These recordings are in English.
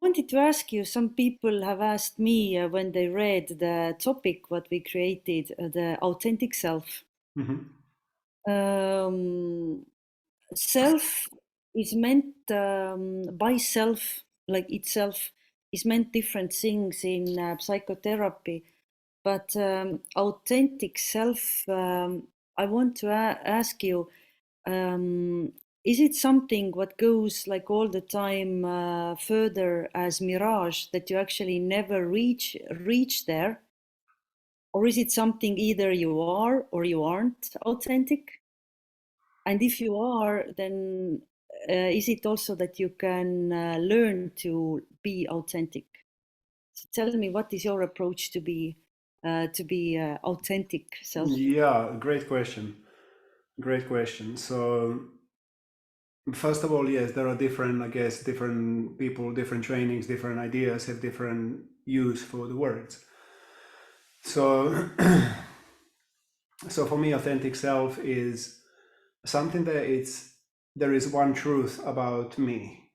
wanted to ask you, some people have asked me when they read the topic what we created, the authentic self. Um, self is meant by self, like itself, is meant different things in psychotherapy. But authentic self, I want to ask you, is it something what goes like all the time further as mirage that you actually never reach there? Or is it something either you are or you aren't authentic? And if you are, then is it also that you can learn to be authentic? So tell me, what is your approach to be authentic self? Yeah, great question. Great question. So, first of all, yes, there are different, I guess, different people, different trainings, different ideas have different use for the words. So, so for me, authentic self is something that there is one truth about me.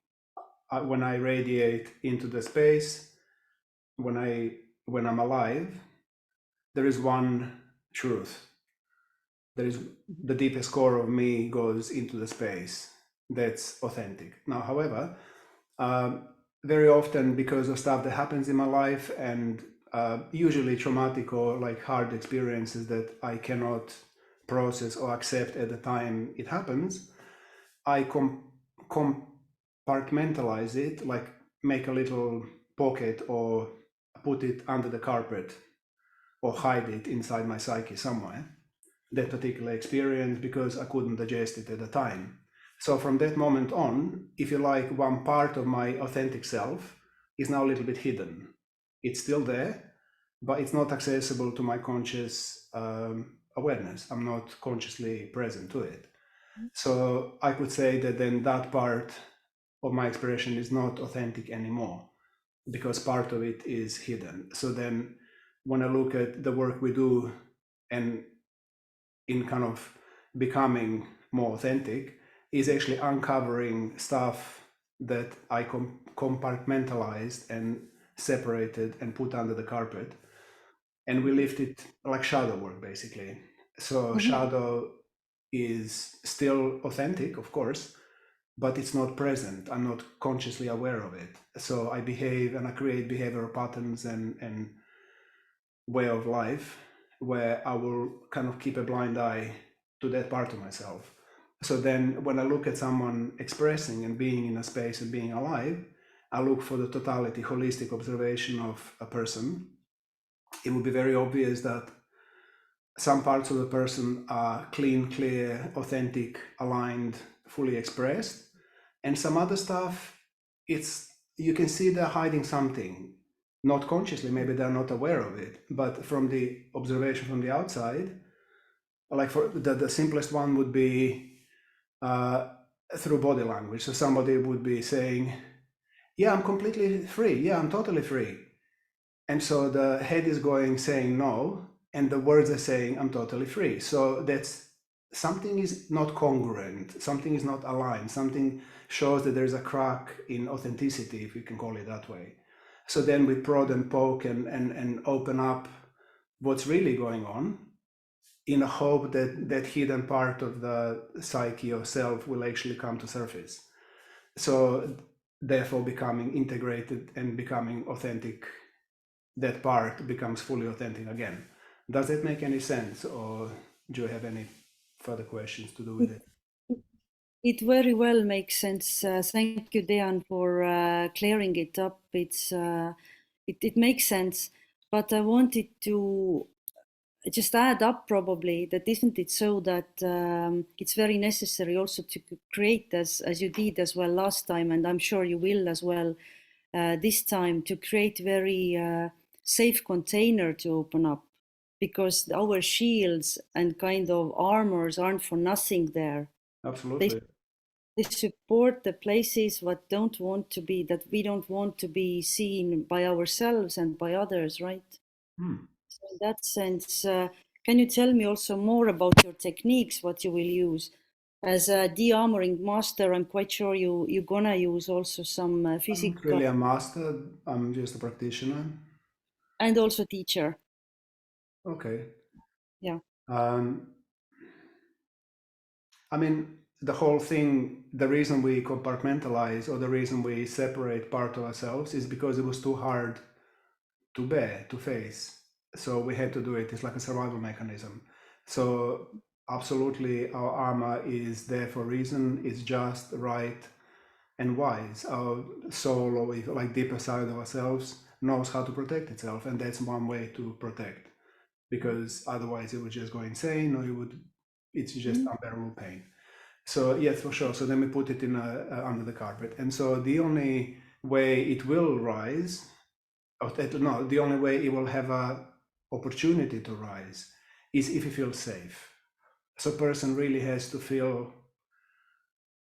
When I radiate into the space, when I'm alive, there is one truth. There is the deepest core of me goes into the space. That's authentic. Now, however, very often because of stuff that happens in my life and usually traumatic or like hard experiences that I cannot process or accept at the time it happens, I compartmentalize it, like make a little pocket or put it under the carpet or hide it inside my psyche somewhere, that particular experience, because I couldn't digest it at the time. So from that moment on, if you like, one part of my authentic self is now a little bit hidden. It's still there, but it's not accessible to my conscious awareness. I'm not consciously present to it. So I could say that then that part of my expression is not authentic anymore because part of it is hidden. So then when I look at the work we do and in kind of becoming more authentic is actually uncovering stuff that I compartmentalized and separated and put under the carpet. And we lift it like shadow work, basically. So shadow is still authentic, of course, but it's not present. I'm not consciously aware of it. So I behave and I create behavioral patterns and way of life where I will kind of keep a blind eye to that part of myself. So then when I look at someone expressing and being in a space and being alive, I look for the totality, holistic observation of a person. It would be very obvious that some parts of the person are clean, clear, authentic, aligned, fully expressed. And some other stuff, you can see they're hiding something. Not consciously, maybe they're not aware of it, but from the observation from the outside, like for the simplest one would be through body language. So somebody would be saying, yeah, I'm completely free. Yeah, I'm totally free. And so the head is going saying no, and the words are saying I'm totally free. So that's something is not congruent, something is not aligned, something shows that there's a crack in authenticity, if we can call it that way. So then we prod and poke and open up what's really going on in a hope that that hidden part of the psyche or self will actually come to surface. So therefore becoming integrated and becoming authentic, that part becomes fully authentic again. Does that make any sense, or do you have any further questions to do with it? It very well makes sense. Thank you, Dean, for clearing it up. It makes sense, but I wanted to just add up probably that isn't it so that it's very necessary also to create as you did as well last time, and I'm sure you will as well this time, to create very safe container to open up, because our shields and kind of armors aren't for nothing there. Absolutely. They support the places what don't want to be, that we don't want to be seen by ourselves and by others, right? So in that sense, can you tell me also more about your techniques, what you will use? As a de-armoring master, I'm quite sure you're gonna use also some I'm not physical really a master, I'm just a practitioner. and also teacher. Okay. Yeah. Um, I mean, the whole thing, the reason we compartmentalize or the reason we separate part of ourselves is because it was too hard to bear, to face. So we had to do it. It's like a survival mechanism. So absolutely, our armor is there for a reason. It's just, right, and wise. Our soul, or like deeper side of ourselves, knows how to protect itself, and that's one way to protect. Because otherwise, it would just go insane, or it's just unbearable pain. So yes, for sure. So then we put it in under the carpet, and so the only way it will rise, no, the only way it will have a opportunity to rise is if it feels safe. So a person really has to feel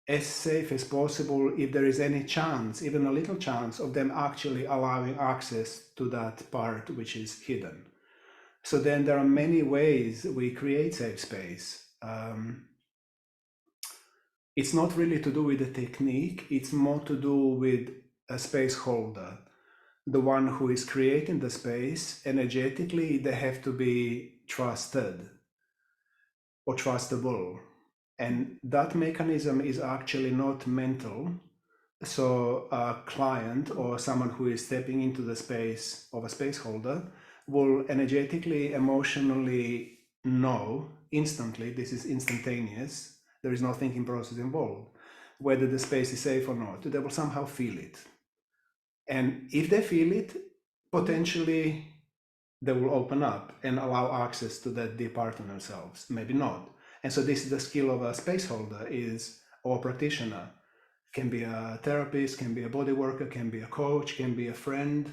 as safe as possible. If there is any chance, even a little chance, of them actually allowing access to that part which is hidden. So then there are many ways we create safe space. It's not really to do with the technique, it's more to do with a space holder. The one who is creating the space, energetically, they have to be trusted or trustable. And that mechanism is actually not mental. So a client or someone who is stepping into the space of a space holder will energetically, emotionally know instantly, this is instantaneous, there is no thinking process involved, whether the space is safe or not. They will somehow feel it. And if they feel it, potentially they will open up and allow access to that deep part of themselves, maybe not. And so this is the skill of a space holder, is, or a practitioner. Can be a therapist, can be a body worker, can be a coach, can be a friend,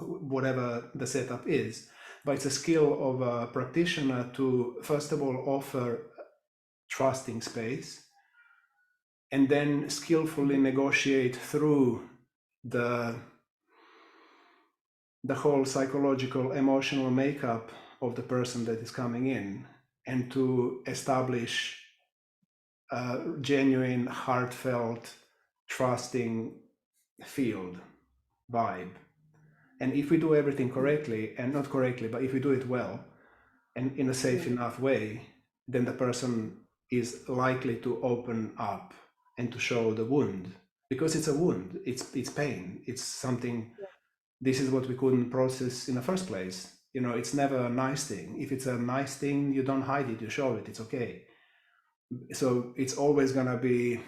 whatever the setup is. But it's a skill of a practitioner to, first of all, offer trusting space, and then skillfully negotiate through the whole psychological, emotional makeup of the person that is coming in, and to establish a genuine, heartfelt, trusting field, vibe. And if we do everything correctly, and not correctly, but if we do it well and in a safe enough way, then the person is likely to open up and to show the wound, because it's a wound, it's pain, it's something. This is what we couldn't process in the first place. You know, it's never a nice thing. If it's a nice thing, you don't hide it, you show it, it's okay. So it's always gonna be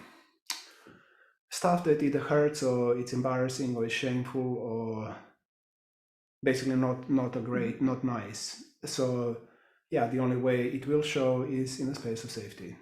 stuff that either hurts, or it's embarrassing, or it's shameful, or basically not a great, not nice. So yeah, the only way it will show is in a space of safety.